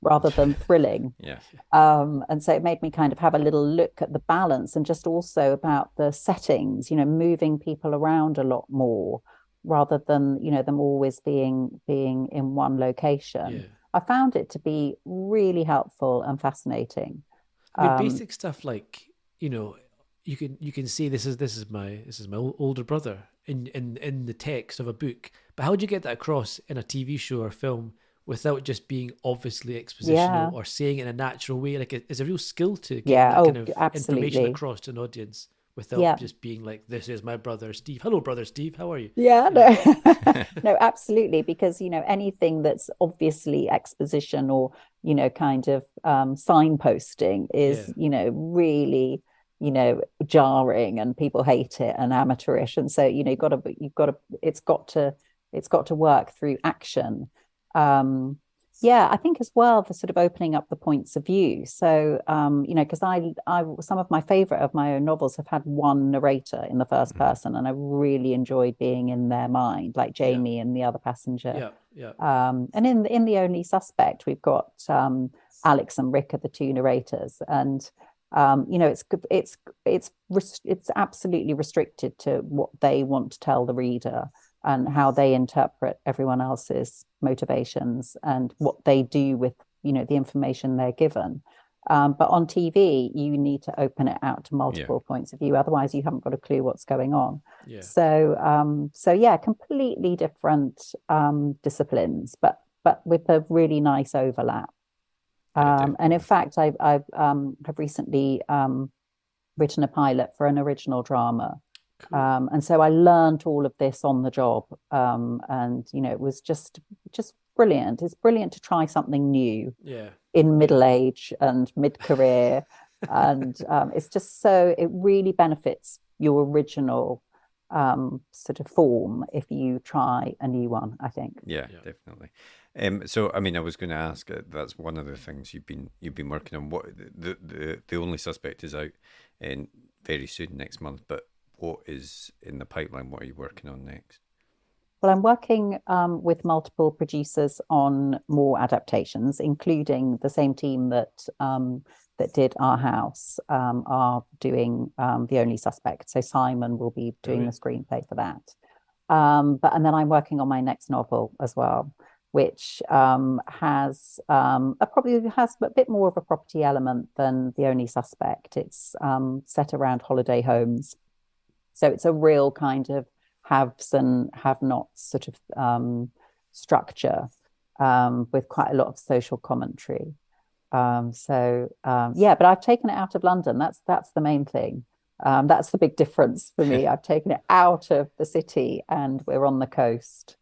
rather than thrilling. And so it made me kind of have a little look at the balance, and just also about the settings, moving people around a lot more rather than, them always being in one location. I found it to be really helpful and fascinating. I mean, basic stuff like, you can see this is my older brother in the text of a book, but how do you get that across in a TV show or film without just being obviously expositional or saying it in a natural way? Like, it's a real skill to get that kind of information across to an audience without just being like, this is my brother Steve. Hello, brother Steve. How are you? No, absolutely. Because, anything that's obviously exposition or, kind of signposting is, really, jarring, and people hate it and amateurish. And so, it's got to work through action. I think as well, for sort of opening up the points of view. So, because I some of my favorite of my own novels have had one narrator in the first person, and I really enjoyed being in their mind, like Jamie and the other passenger. And in The Only Suspect, we've got Alex and Rick are the two narrators, and it's absolutely restricted to what they want to tell the reader, and how they interpret everyone else's motivations and what they do with, the information they're given. But on TV, you need to open it out to multiple points of view. Otherwise, you haven't got a clue what's going on. So completely different disciplines, but with a really nice overlap. And in fact, I have recently written a pilot for an original drama. And so I learned all of this on the job, and it was just brilliant. It's brilliant to try something new in middle age and mid-career, and it's just so, it really benefits your original sort of form if you try a new one, I think. Definitely. So I mean, I was going to ask, that's one of the things you've been working on. What the Only Suspect is out in very soon, next month, but what is in the pipeline? What are you working on next? Well, I'm working with multiple producers on more adaptations, including the same team that did Our House are doing The Only Suspect. So Simon will be doing the screenplay for that. And then I'm working on my next novel as well, which has a bit more of a property element than The Only Suspect. It's set around holiday homes. So it's a real kind of haves and have-nots sort of structure, with quite a lot of social commentary. But I've taken it out of London. That's the main thing. That's the big difference for me. I've taken it out of the city, and we're on the coast.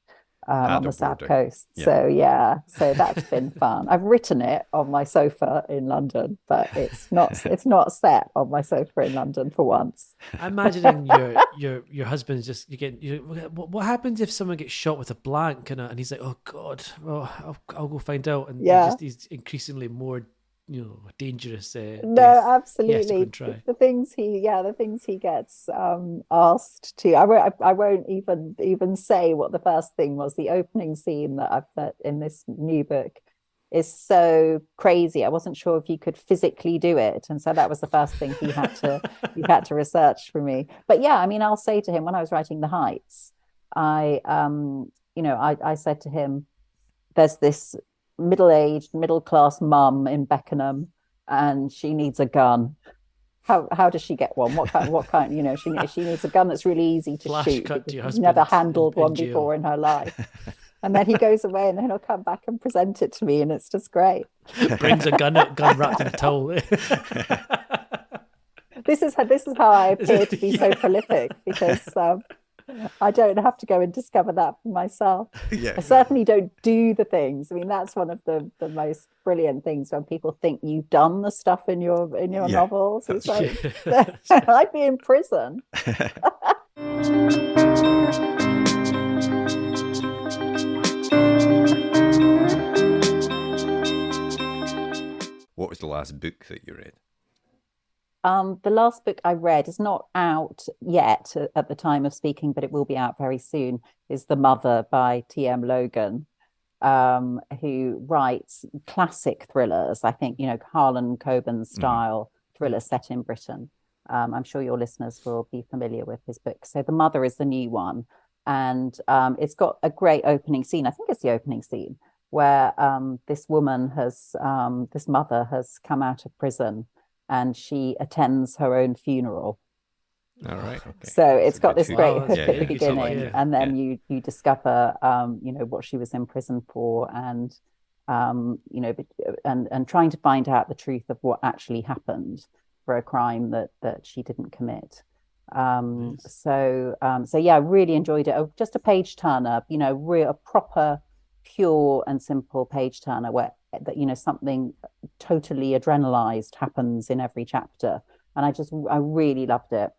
on the south Paddleboarding. coast. Yeah. So that's been fun. I've written it on my sofa in London, but it's not set on my sofa in London for once. I'm imagining your husband's just what happens if someone gets shot with a blank and he's like, oh God, I'll go find out, and he's increasingly more dangerous. No, death. absolutely. The things he gets asked to. I won't even say what the first thing was. The opening scene that I've put in this new book is so crazy. I wasn't sure if you could physically do it, and so that was the first thing he had to research for me. But yeah, I mean, I'll say to him when I was writing The Heights, I said to him, there's this middle-aged, middle-class mum in Beckenham, and she needs a gun. How does she get one? What kind? She needs a gun that's really easy to shoot. She's never handled one before in her life. And then he goes away, and then he'll come back and present it to me, and it's just great. Brings a gun wrapped in a towel. This is how I appear to be so prolific, because I don't have to go and discover that for myself. Yeah. I certainly don't do the things. I mean, that's one of the most brilliant things when people think you've done the stuff in your novels. It's like, I'd be in prison. What was the last book that you read? The last book I read is not out yet at the time of speaking, but it will be out very soon, is The Mother by T.M. Logan, who writes classic thrillers. I think, Harlan Coben style thrillers set in Britain. I'm sure your listeners will be familiar with his book. So The Mother is the new one. And it's got a great opening scene. I think it's the opening scene where this mother has come out of prison, and she attends her own funeral. All right. Okay. So it's got this great hook at the Yeah. beginning, and then you discover, what she was in prison for, and and trying to find out the truth of what actually happened for a crime that she didn't commit. So yeah, I really enjoyed it. Just a page turner, a proper, pure and simple page turner where something totally adrenalized happens in every chapter, and I really loved it.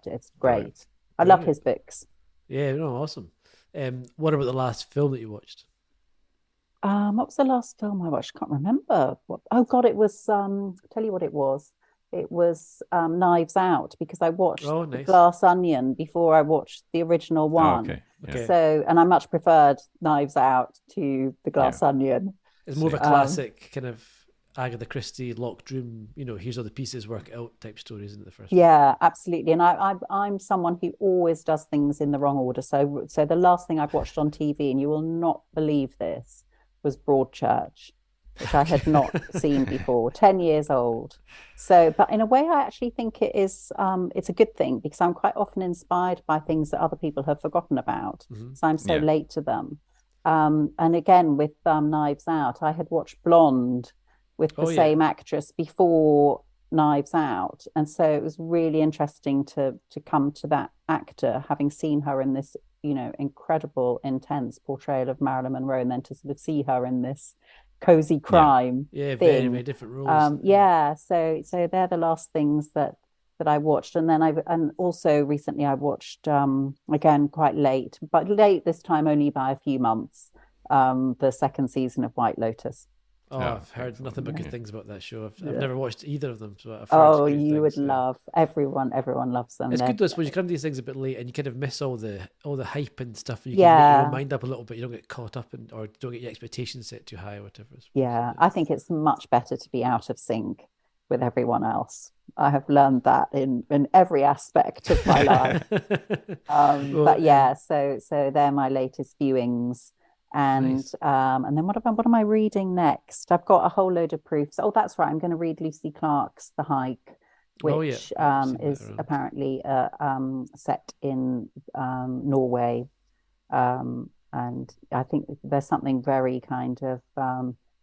It's great. Right. I love his books. Yeah, awesome. What about the last film that you watched? What was the last film I watched? I can't remember. Oh God, it was tell you what it was. It was Knives Out, because I watched nice. Glass Onion before I watched the original one. Oh, okay. Yeah. So, and I much preferred Knives Out to the Glass Onion. It's more of a classic kind of Agatha Christie locked room, here's all the pieces, work out type story, isn't it, the first one? Yeah, absolutely. And I'm someone who always does things in the wrong order. So the last thing I've watched on TV, and you will not believe this, was Broadchurch, which I had not seen before, 10 years old. So, but in a way, I actually think it is, it's a good thing, because I'm quite often inspired by things that other people have forgotten about. Mm-hmm. So I'm so late to them. And again, with Knives Out, I had watched Blonde with the same actress before Knives Out. And so it was really interesting to come to that actor, having seen her in this, incredible, intense portrayal of Marilyn Monroe, and then to sort of see her in this cozy crime thing. Very, very different roles. So they're the last things that I watched. And then and also recently I watched, again, quite late, but late this time only by a few months, the second season of White Lotus. I've heard nothing but good things about that show. I've never watched either of them, so I've heard you would love. Everyone loves them. It's good though, when you come to these things a bit late and you kind of miss all the hype and stuff, and you can make your own mind up a little bit. You don't get caught up or don't get your expectations set too high or whatever. Yeah, I think it's much better to be out of sync with everyone else. I have learned that in every aspect of my life. So they're my latest viewings. And nice. And then what am I reading next? I've got a whole load of proofs. Oh, that's right. I'm going to read Lucy Clarke's The Hike, which is apparently set in Norway. And I think there's something very kind of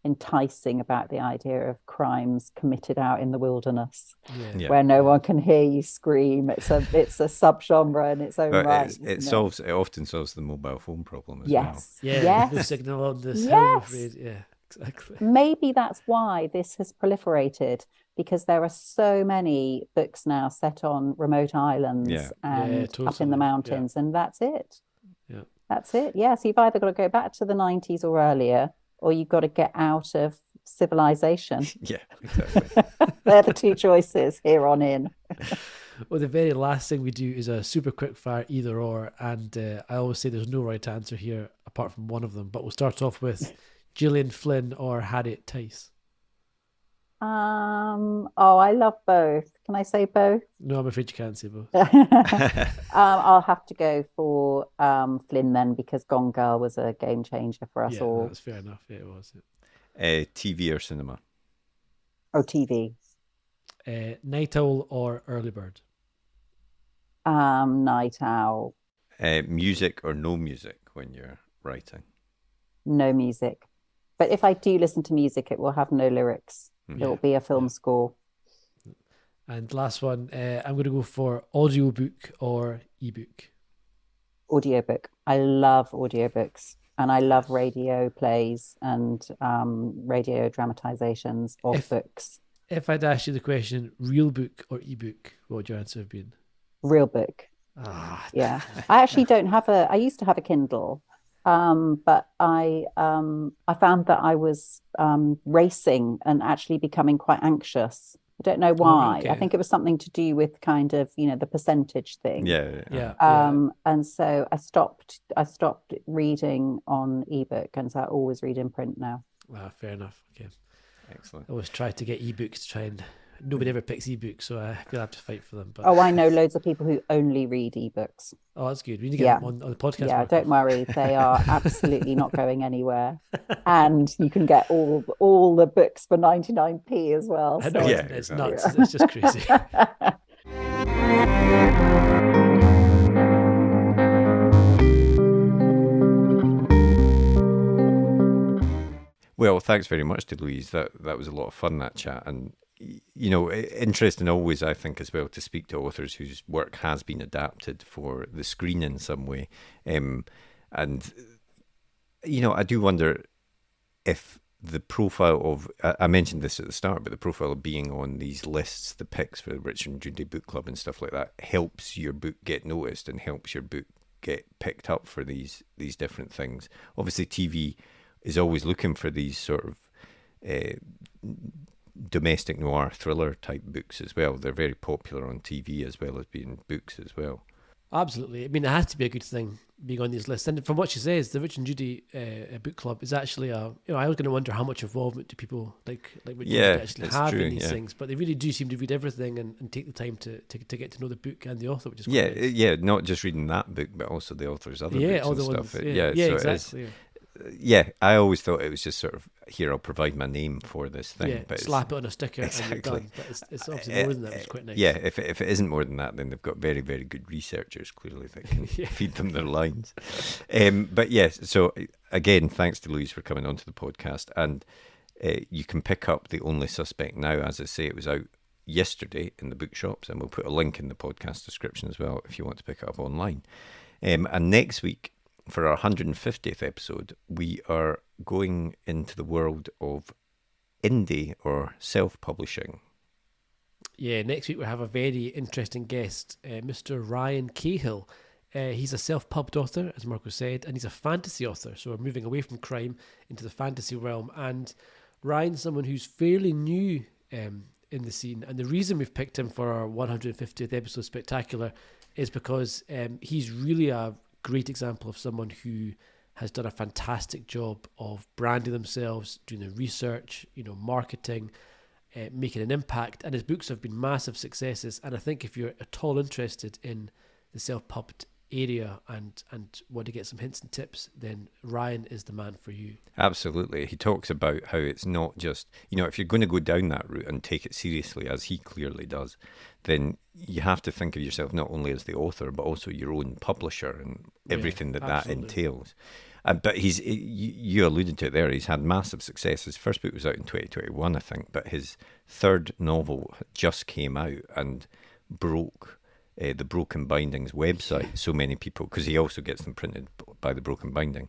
enticing about the idea of crimes committed out in the wilderness, Yeah. where no one can hear you scream. It's a subgenre in its own But right. it often solves the mobile phone problem as Yes. Yeah, Yes. no signal on this hill, I'm afraid. Yeah, exactly. Maybe that's why this has proliferated, because there are so many books now set on remote islands and up in totally. the mountains, and that's it. Yeah. That's it. Yeah. So you've either got to go back to the 90s or earlier, or you've got to get out of civilization. Yeah, exactly. They're the two choices here on in. Well, the very last thing we do is a super quick fire either or, and I always say there's no right answer here apart from one of them, but we'll start off with Gillian Flynn or Harriet Tice. I love both. Can I say both? No, I'm afraid you can't say both. I'll have to go for Flynn then, because Gone Girl was a game changer for us all. That's fair enough. Yeah, it was. TV or cinema? Oh, TV. Night Owl or Early Bird? Night Owl. Music or no music when you're writing? No music. But if I do listen to music, it will have no lyrics. It will be a film score. And last one, I'm going to go for audiobook or ebook. Audiobook. I love audiobooks, and I love radio plays and radio dramatizations of books. If I'd asked you the question, real book or ebook, what would your answer have been? Real book. Yeah. I actually don't have I used to have a Kindle, but I found that I was racing and actually becoming quite anxious. I don't know why. I think it was something to do with kind of, the percentage thing. Yeah. And so I stopped reading on ebook, and so I always read in print now. Fair enough. Okay. Excellent. I always try to get ebooks to try and nobody ever picks ebooks, so I feel I have to fight for them. But I know loads of people who only read ebooks. Oh, that's good. We need to get them on the podcast. Yeah, don't worry. They are absolutely not going anywhere. And you can get all the books for 99p as well. I know, So. it's nuts. It's just crazy. Well, thanks very much to Louise. That was a lot of fun, that chat. And, interesting always, I think, as well, to speak to authors whose work has been adapted for the screen in some way. And, I do wonder if the profile of, I mentioned this at the start, but the profile of being on these lists, the picks for the Richard Judy Book Club and stuff like that, helps your book get noticed and helps your book get picked up for these different things. Obviously, TV is always looking for these sort of domestic noir thriller type books as well. They're very popular on TV as well as being books as well. Absolutely. I mean, it has to be a good thing being on these lists. And from what she says, the Richard Judy Book Club is actually I was going to wonder how much involvement do people like Richard Judy actually have in these things, but they really do seem to read everything and take the time to get to know the book and the author, which is quite nice. Not just reading that book, but also the author's other books all and the stuff. ones. So exactly. I always thought it was just sort of, here, I'll provide my name for this thing. Yeah, but slap it on a sticker and you're exactly. done. But it's obviously more than that, which is quite nice. Yeah, if it isn't more than that, then they've got very, very good researchers, clearly, that can feed them their lines. But yes, so again, thanks to Louise for coming onto the podcast. And you can pick up The Only Suspect now. As I say, it was out yesterday in the bookshops, and we'll put a link in the podcast description as well if you want to pick it up online. And next week, for our 150th episode, we are going into the world of indie or self-publishing. Yeah, next week we have a very interesting guest, Mr. Ryan Cahill. He's a self-pubbed author, as Marco said, and he's a fantasy author. So we're moving away from crime into the fantasy realm. And Ryan's someone who's fairly new in the scene. And the reason we've picked him for our 150th episode spectacular is because he's really a great example of someone who has done a fantastic job of branding themselves, doing the research, marketing, making an impact, and his books have been massive successes. And I think if you're at all interested in the self-pubbed area and want to get some hints and tips, then Ryan is the man for you. Absolutely. He talks about how it's not just, if you're going to go down that route and take it seriously, as he clearly does, then you have to think of yourself not only as the author, but also your own publisher and everything that absolutely. entails. But you alluded to it there. He's had massive success. His first book was out in 2021, I think, but his third novel just came out and broke the Broken Bindings website. So many people, because he also gets them printed by the Broken Binding,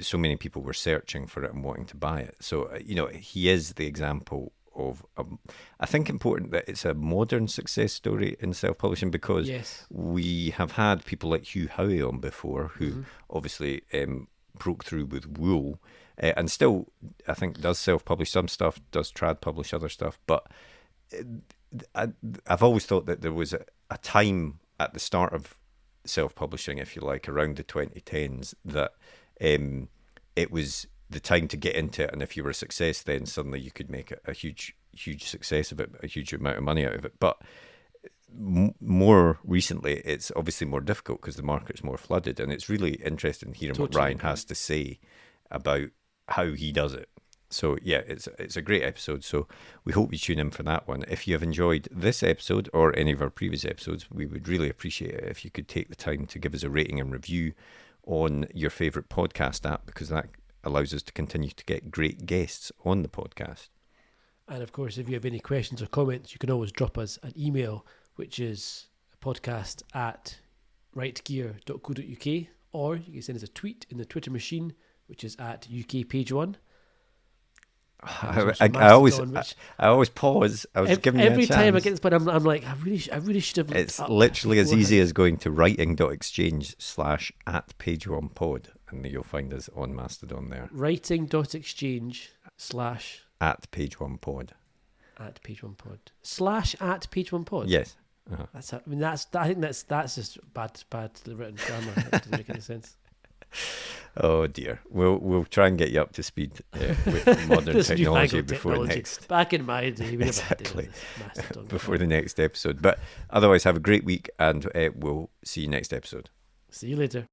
so many people were searching for it and wanting to buy it. So, he is the example of, I think, important that it's a modern success story in self-publishing, because we have had people like Hugh Howey on before, who obviously broke through with Wool, and still, I think, does self-publish some stuff, does trad publish other stuff. But I've always thought that there was a time at the start of self-publishing, if you like, around the 2010s, that it was the time to get into it, and if you were a success, then suddenly you could make a huge success of it, a huge amount of money out of it. But more recently, it's obviously more difficult because the market's more flooded, and it's really interesting hearing what Ryan has to say about how he does it. So yeah, it's a great episode, so we hope you tune in for that one. If you have enjoyed this episode or any of our previous episodes, we would really appreciate it if you could take the time to give us a rating and review on your favourite podcast app, because that allows us to continue to get great guests on the podcast. And of course, if you have any questions or comments, you can always drop us an email, which is podcast@rightgear.co.uk, or you can send us a tweet in the Twitter machine, which is at UKPage1. I always pause. I was giving you a chance. Every time I get this point, I'm like, I really should have. It's literally as easy as going to writing.exchange/@page1pod, and you'll find us on Mastodon there. Writing.exchange/@page1pod. @page1pod. Yes. That's. I think that's just badly written grammar. That doesn't make any sense. Oh dear. We'll try and get you up to speed with modern technology before next. Back in my day, we exactly never had this before the next episode. But otherwise, have a great week, and we'll see you next episode. See you later.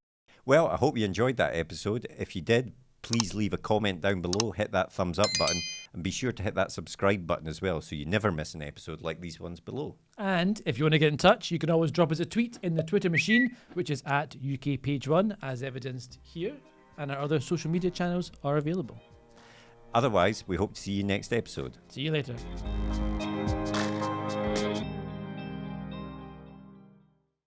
Well, I hope you enjoyed that episode. If you did, please leave a comment down below, hit that thumbs up button, and be sure to hit that subscribe button as well, so you never miss an episode like these ones below. And if you want to get in touch, you can always drop us a tweet in the Twitter machine, which is at UKPage1, as evidenced here, and our other social media channels are available. Otherwise, we hope to see you next episode. See you later.